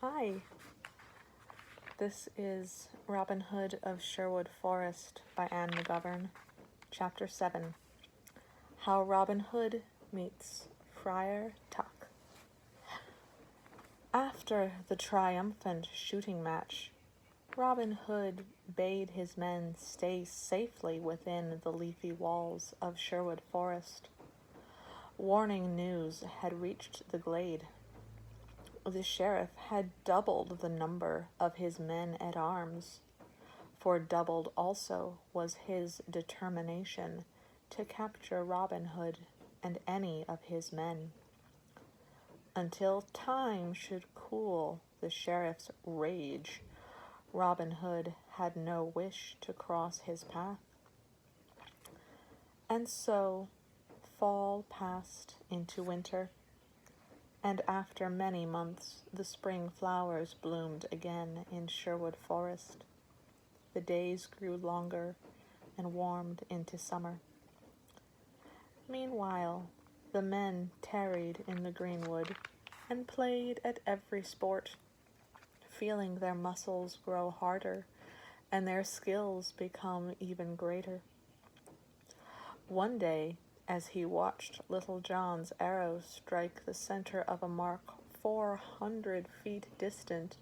Hi, this is Robin Hood of Sherwood Forest by Ann McGovern, Chapter 7, How Robin Hood Meets Friar Tuck. After the triumphant shooting match, Robin Hood bade his men stay safely within the leafy walls of Sherwood Forest. Warning news had reached the glade. The sheriff had doubled the number of his men at arms, for doubled also was his determination to capture Robin Hood and any of his men. Until time should cool the sheriff's rage, Robin Hood had no wish to cross his path. And so fall passed into winter, and after many months the spring flowers bloomed again in Sherwood Forest. The days grew longer and warmed into summer. Meanwhile, the men tarried in the greenwood and played at every sport, feeling their muscles grow harder and their skills become even greater. One day, as he watched Little John's arrow strike the center of a mark 400 feet distant,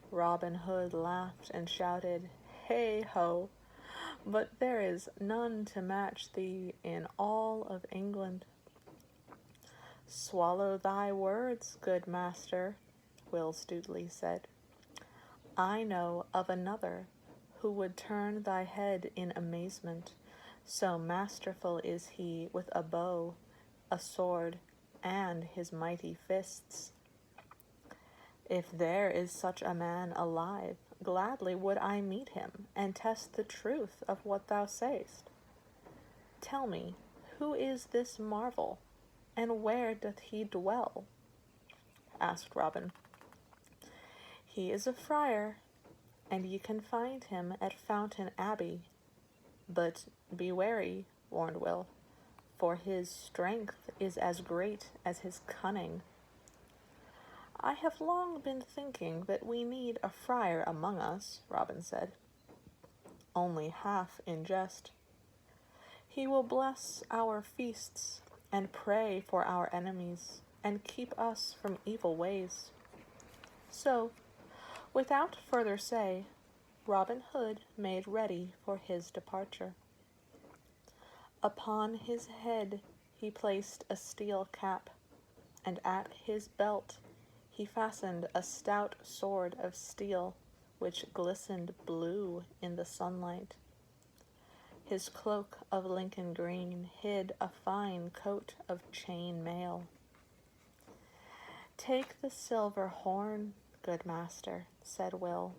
Robin Hood laughed and shouted, "Hey ho! But there is none to match thee in all of England." "Swallow thy words, good master," Will Stutely said. "I know of another who would turn thy head in amazement. So masterful is he with a bow, a sword, and his mighty fists. If there is such a man alive, gladly would I meet him and test the truth of what thou sayest. Tell me, who is this marvel, and where doth he dwell?" asked Robin. "He is a friar, and ye can find him at Fountain Abbey. But be wary," warned Will, "for his strength is as great as his cunning." "I have long been thinking that we need a friar among us," Robin said, only half in jest. "He will bless our feasts and pray for our enemies and keep us from evil ways." So, without further say, Robin Hood made ready for his departure. Upon his head he placed a steel cap, and at his belt he fastened a stout sword of steel which glistened blue in the sunlight. His cloak of Lincoln green hid a fine coat of chain mail. "Take the silver horn, good master," said Will,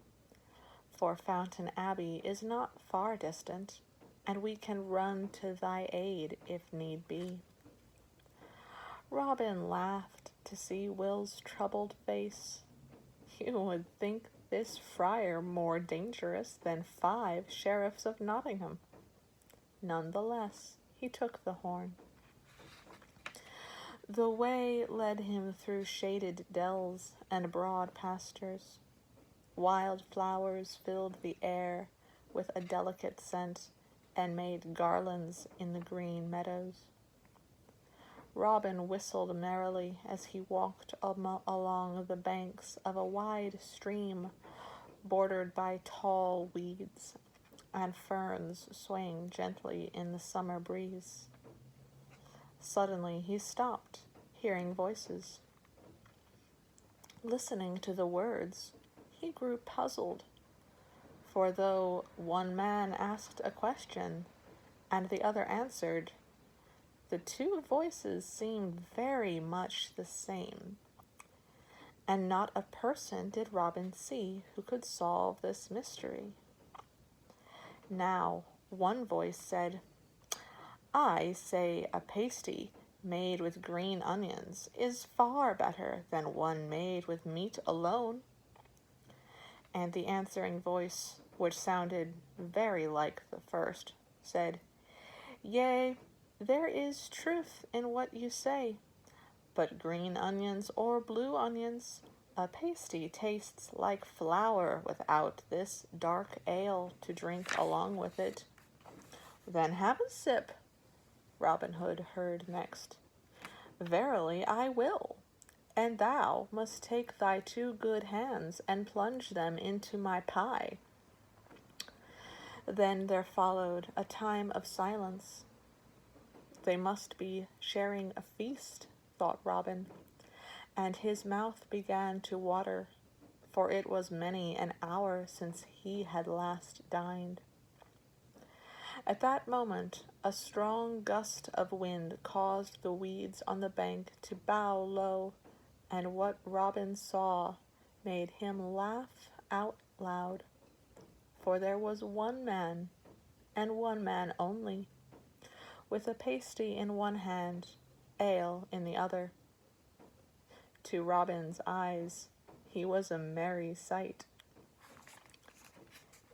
"for Fountain Abbey is not far distant, and we can run to thy aid if need be." Robin laughed to see Will's troubled face. "You would think this friar more dangerous than 5 sheriffs of Nottingham." None the less, he took the horn. The way led him through shaded dells and broad pastures. Wild flowers filled the air with a delicate scent and made garlands in the green meadows. Robin whistled merrily as he walked along the banks of a wide stream bordered by tall weeds and ferns swaying gently in the summer breeze. Suddenly he stopped, hearing voices. Listening to the words, he grew puzzled, for though one man asked a question and the other answered, the 2 voices seemed very much the same, and not a person did Robin see who could solve this mystery. Now one voice said, "I say a pasty made with green onions is far better than one made with meat alone." And the answering voice, which sounded very like the first, said, "Yea, there is truth in what you say, but green onions or blue onions, A pasty tastes like flour without this dark ale to drink along with it. Then have a sip, Robin Hood heard next. Verily I will, and thou must take thy 2 good hands and plunge them into my pie. Then there followed a time of silence. They must be sharing a feast, thought Robin, and his mouth began to water, for it was many an hour since he had last dined. At that moment, a strong gust of wind caused the weeds on the bank to bow low, and what Robin saw made him laugh out loud. For there was one man, and one man only, with a pasty in one hand, ale in the other. To Robin's eyes, he was a merry sight.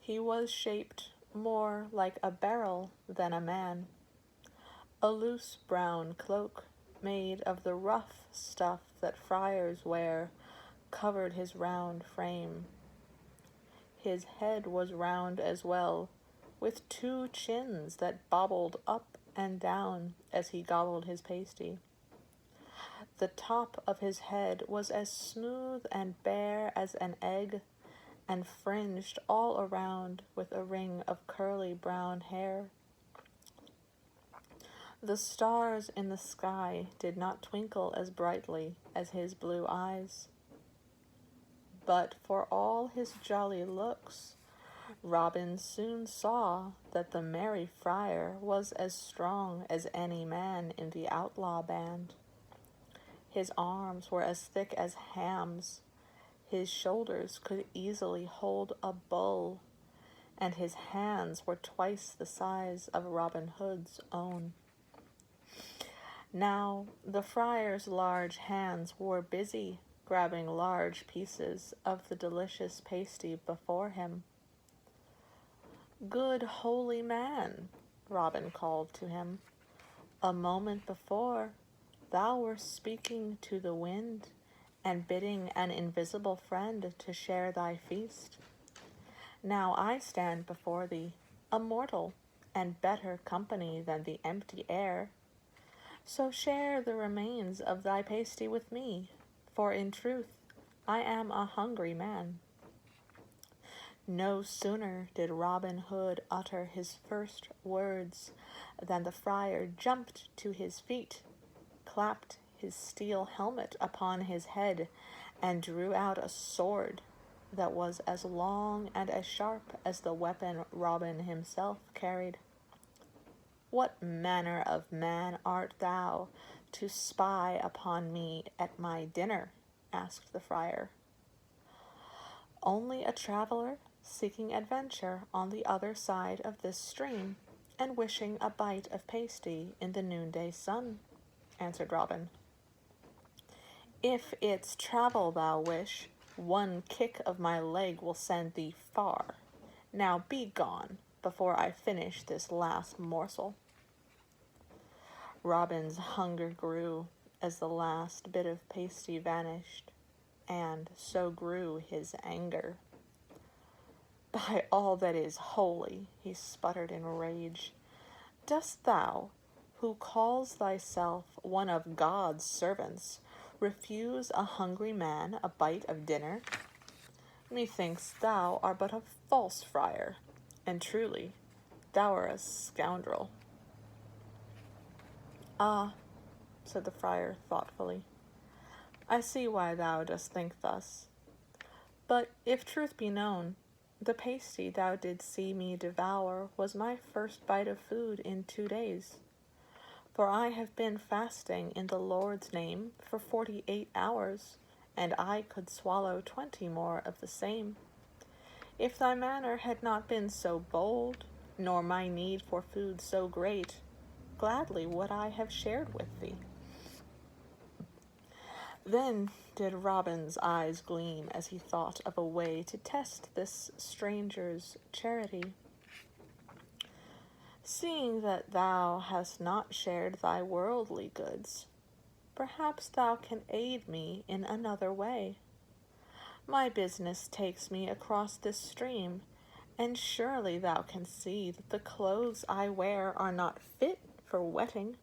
He was shaped more like a barrel than a man. A loose brown cloak, made of the rough stuff that friars wear, covered his round frame. His head was round as well, with 2 chins that bobbled up and down as he gobbled his pasty. The top of his head was as smooth and bare as an egg, and fringed all around with a ring of curly brown hair. The stars in the sky did not twinkle as brightly as his blue eyes. But for all his jolly looks, Robin soon saw that the merry friar was as strong as any man in the outlaw band. His arms were as thick as hams, his shoulders could easily hold a bull, and his hands were twice the size of Robin Hood's own. Now the friar's large hands were busy grabbing large pieces of the delicious pasty before him. "Good holy man," Robin called to him, "a moment before thou wert speaking to the wind and bidding an invisible friend to share thy feast. Now I stand before thee, a mortal, and better company than the empty air. So share the remains of thy pasty with me, for in truth I am a hungry man." No sooner did Robin Hood utter his first words than the friar jumped to his feet, clapped his steel helmet upon his head, and drew out a sword that was as long and as sharp as the weapon Robin himself carried. "What manner of man art thou to spy upon me at my dinner?" asked the friar. "Only a traveler seeking adventure on the other side of this stream, and wishing a bite of pasty in the noonday sun," answered Robin. "If it's travel thou wish, one kick of my leg will send thee far. Now be gone, before I finish this last morsel." Robin's hunger grew as the last bit of pasty vanished, and so grew his anger. "By all that is holy," he sputtered in rage, "dost thou, who calls thyself one of God's servants, refuse a hungry man a bite of dinner? Methinks thou art but a false friar, and truly thou art a scoundrel." "Ah," said the friar thoughtfully, "I see why thou dost think thus. But if truth be known, the pasty thou didst see me devour was my first bite of food in 2 days. For I have been fasting in the Lord's name for 48 hours, and I could swallow 20 more of the same. If thy manner had not been so bold, nor my need for food so great, gladly would I have shared with thee." Then did Robin's eyes gleam as he thought of a way to test this stranger's charity. "Seeing that thou hast not shared thy worldly goods, perhaps thou can aid me in another way. My business takes me across this stream, and surely thou canst see that the clothes I wear are not fit for wetting.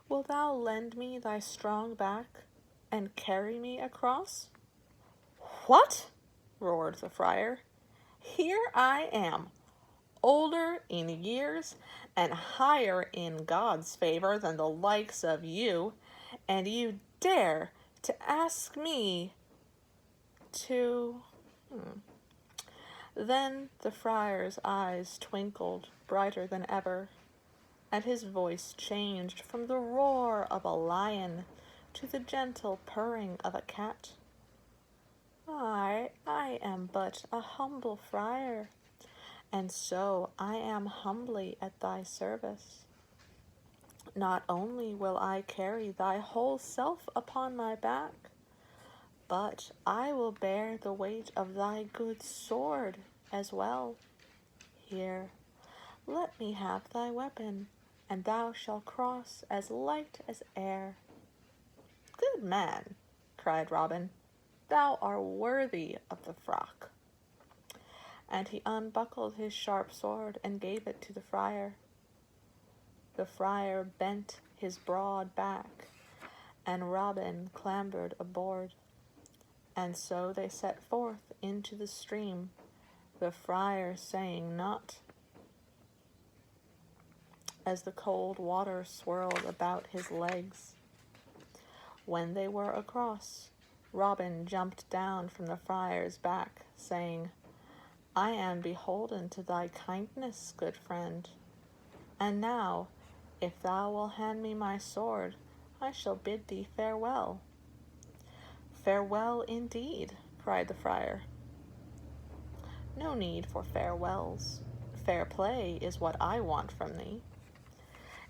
Wilt thou lend me thy strong back, and carry me across?" "What?" roared the friar. "Here I am, older in years and higher in God's favor than the likes of you, and you dare to ask me to—" Then the friar's eyes twinkled brighter than ever, and his voice changed from the roar of a lion to the gentle purring of a cat. I am but a humble friar, and so I am humbly at thy service. Not only will I carry thy whole self upon my back, but I will bear the weight of thy good sword as well. Here, let me have thy weapon, and thou shalt cross as light as air." "Good man," cried Robin, "thou art worthy of the frock." And he unbuckled his sharp sword and gave it to the friar. The friar bent his broad back, and Robin clambered aboard, and so they set forth into the stream, the friar saying naught, as the cold water swirled about his legs. When they were across, Robin jumped down from the friar's back, saying, "I am beholden to thy kindness, good friend, and now, if thou wilt hand me my sword, I shall bid thee farewell." "Farewell indeed," cried the friar. "No need for farewells. Fair play is what I want from thee."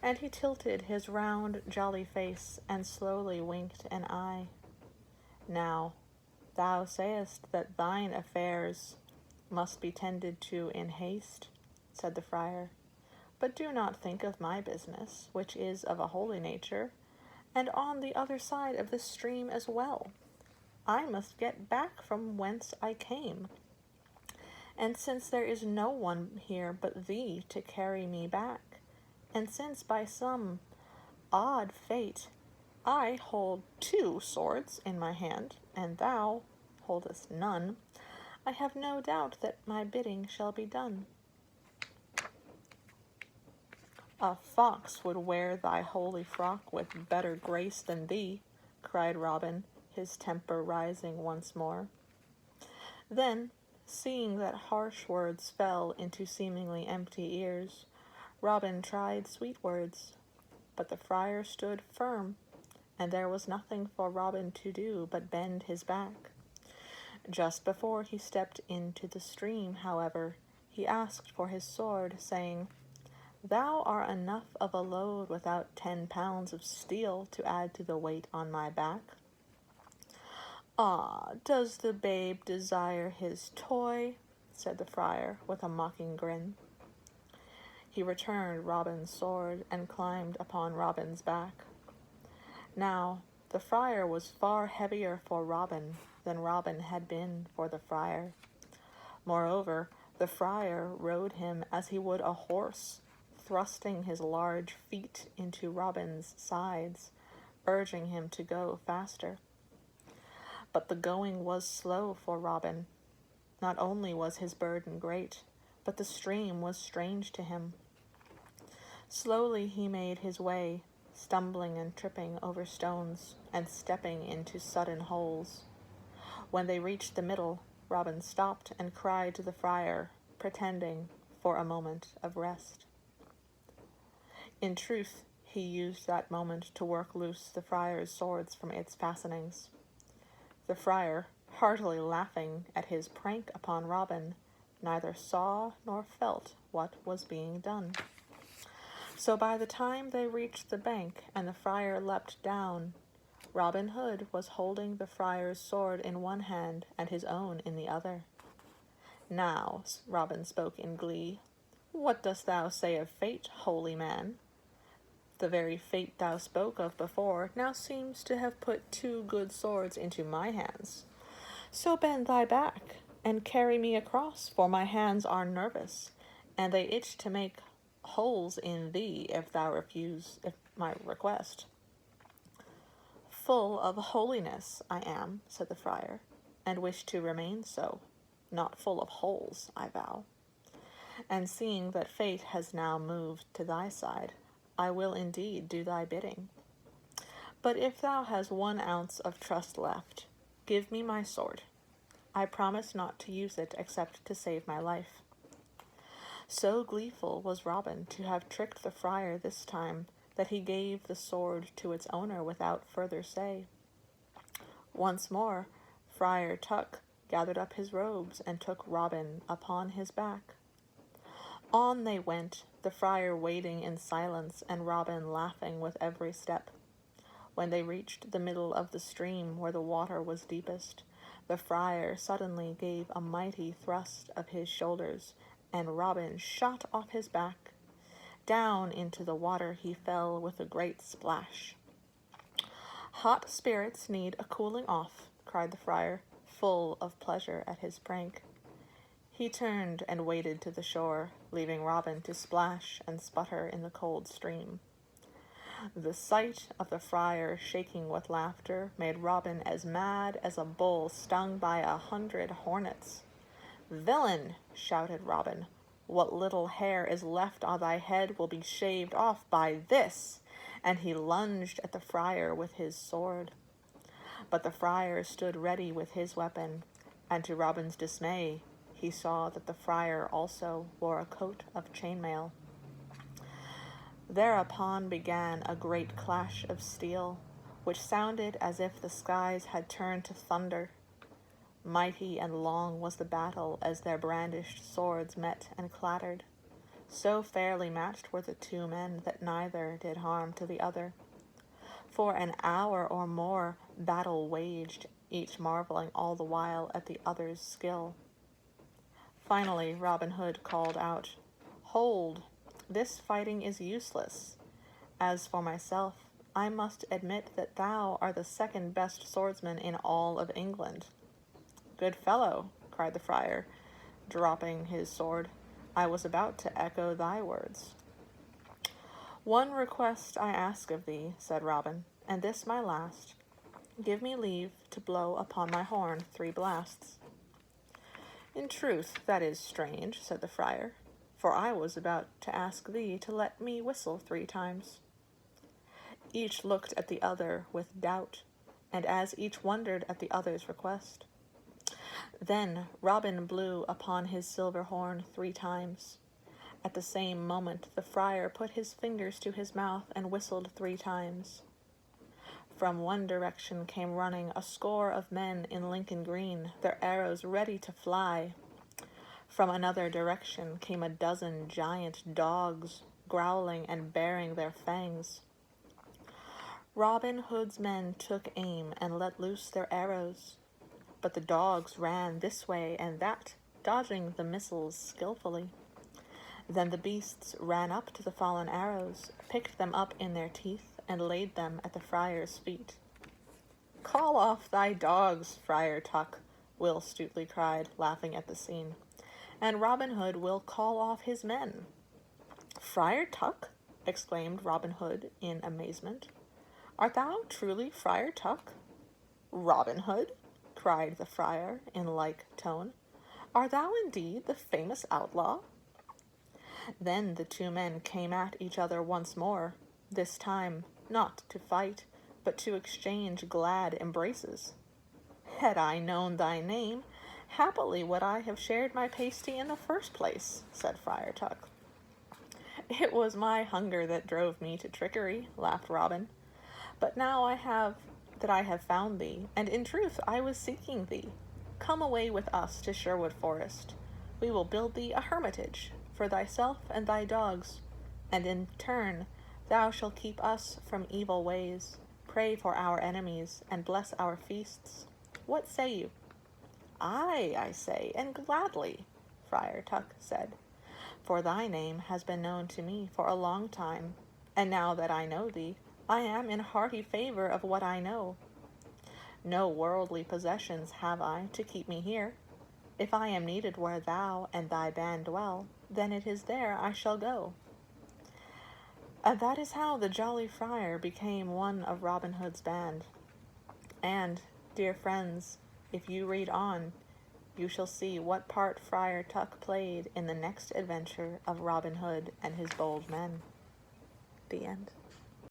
And he tilted his round, jolly face and slowly winked an eye. "Now, thou sayest that thine affairs must be tended to in haste," said the friar, "but do not think of my business, which is of a holy nature, and on the other side of the stream as well. I must get back from whence I came, and since there is no one here but thee to carry me back, and since by some odd fate I hold 2 swords in my hand, and thou holdest none, I have no doubt that my bidding shall be done." "A fox would wear thy holy frock with better grace than thee," cried Robin, his temper rising once more. Then, seeing that harsh words fell into seemingly empty ears, Robin tried sweet words, but the friar stood firm, and there was nothing for Robin to do but bend his back. Just before he stepped into the stream, however, he asked for his sword, saying, "Thou art enough of a load without 10 pounds of steel to add to the weight on my back." "Ah, does the babe desire his toy?" said the friar with a mocking grin. He returned Robin's sword and climbed upon Robin's back. Now, the friar was far heavier for Robin than Robin had been for the friar. Moreover, the friar rode him as he would a horse, thrusting his large feet into Robin's sides, urging him to go faster. But the going was slow for Robin. Not only was his burden great, but the stream was strange to him. Slowly he made his way, stumbling and tripping over stones and stepping into sudden holes. When they reached the middle, Robin stopped and cried to the friar, pretending for a moment of rest. In truth, he used that moment to work loose the friar's swords from its fastenings. The friar, heartily laughing at his prank upon Robin, neither saw nor felt what was being done. So by the time they reached the bank and the friar leapt down, Robin Hood was holding the friar's sword in one hand and his own in the other. "Now," Robin spoke in glee, "what dost thou say of fate, holy man? The very fate thou spoke of before now seems to have put 2 good swords into my hands. So bend thy back, and carry me across, for my hands are nervous, and they itch to make holes in thee if thou refuse my request. Full of holiness I am, said the friar, and wish to remain so, not full of holes, I vow. And seeing that fate has now moved to thy side, I will indeed do thy bidding. But if thou hast 1 ounce of trust left, give me my sword. I promise not to use it except to save my life. So gleeful was Robin to have tricked the friar this time that he gave the sword to its owner without further say. Once more, Friar Tuck gathered up his robes and took Robin upon his back. On they went, the friar waiting in silence and Robin laughing with every step. When they reached the middle of the stream where the water was deepest, the friar suddenly gave a mighty thrust of his shoulders, and Robin shot off his back. Down into the water he fell with a great splash. Hot spirits need a cooling off, cried the friar, full of pleasure at his prank. He turned and waded to the shore, leaving Robin to splash and sputter in the cold stream. The sight of the friar shaking with laughter made Robin as mad as a bull stung by 100 hornets. "Villain!" shouted Robin, "what little hair is left on thy head will be shaved off by this!" And he lunged at the friar with his sword. But the friar stood ready with his weapon, and to Robin's dismay, he saw that the friar also wore a coat of chainmail. Thereupon began a great clash of steel, which sounded as if the skies had turned to thunder. Mighty and long was the battle as their brandished swords met and clattered. So fairly matched were the 2 men that neither did harm to the other. For an hour or more battle waged, each marveling all the while at the other's skill. Finally Robin Hood called out, "Hold! This fighting is useless. As for myself, I must admit that thou art the 2nd best swordsman in all of England." "Good fellow," cried the friar, dropping his sword, "I was about to echo thy words." "One request I ask of thee," said Robin, "and this my last. Give me leave to blow upon my horn 3 blasts." "In truth, that is strange," said the friar, "for I was about to ask thee to let me whistle 3 times. Each looked at the other with doubt, and as each wondered at the other's request. Then Robin blew upon his silver horn 3 times. At the same moment the friar put his fingers to his mouth and whistled 3 times. From one direction came running a score of men in Lincoln green, their arrows ready to fly. From another direction came a dozen giant dogs, growling and baring their fangs. Robin Hood's men took aim and let loose their arrows, but the dogs ran this way and that, dodging the missiles skillfully. Then the beasts ran up to the fallen arrows, picked them up in their teeth, and laid them at the friar's feet. "Call off thy dogs, Friar Tuck," Will Stutely cried, laughing at the scene, "and Robin Hood will call off his men." "Friar Tuck?" exclaimed Robin Hood in amazement. "Art thou truly Friar Tuck?" "Robin Hood?" cried the friar in like tone. "Art thou indeed the famous outlaw?" Then the 2 men came at each other once more, this time not to fight, but to exchange glad embraces. "Had I known thy name, happily would I have shared my pasty in the first place," said Friar Tuck. "It was my hunger that drove me to trickery," laughed Robin. "But now I have found thee, and in truth I was seeking thee. Come away with us to Sherwood Forest. We will build thee a hermitage for thyself and thy dogs, and in turn thou shalt keep us from evil ways, pray for our enemies, and bless our feasts. What say you?" "Aye, I say, and gladly," Friar Tuck said, "for thy name has been known to me for a long time, and now that I know thee, I am in hearty favor of what I know. No worldly possessions have I to keep me here. If I am needed where thou and thy band dwell, then it is there I shall go. And that is how the jolly friar became one of Robin Hood's band. And, dear friends, if you read on, you shall see what part Friar Tuck played in the next adventure of Robin Hood and his bold men. The end.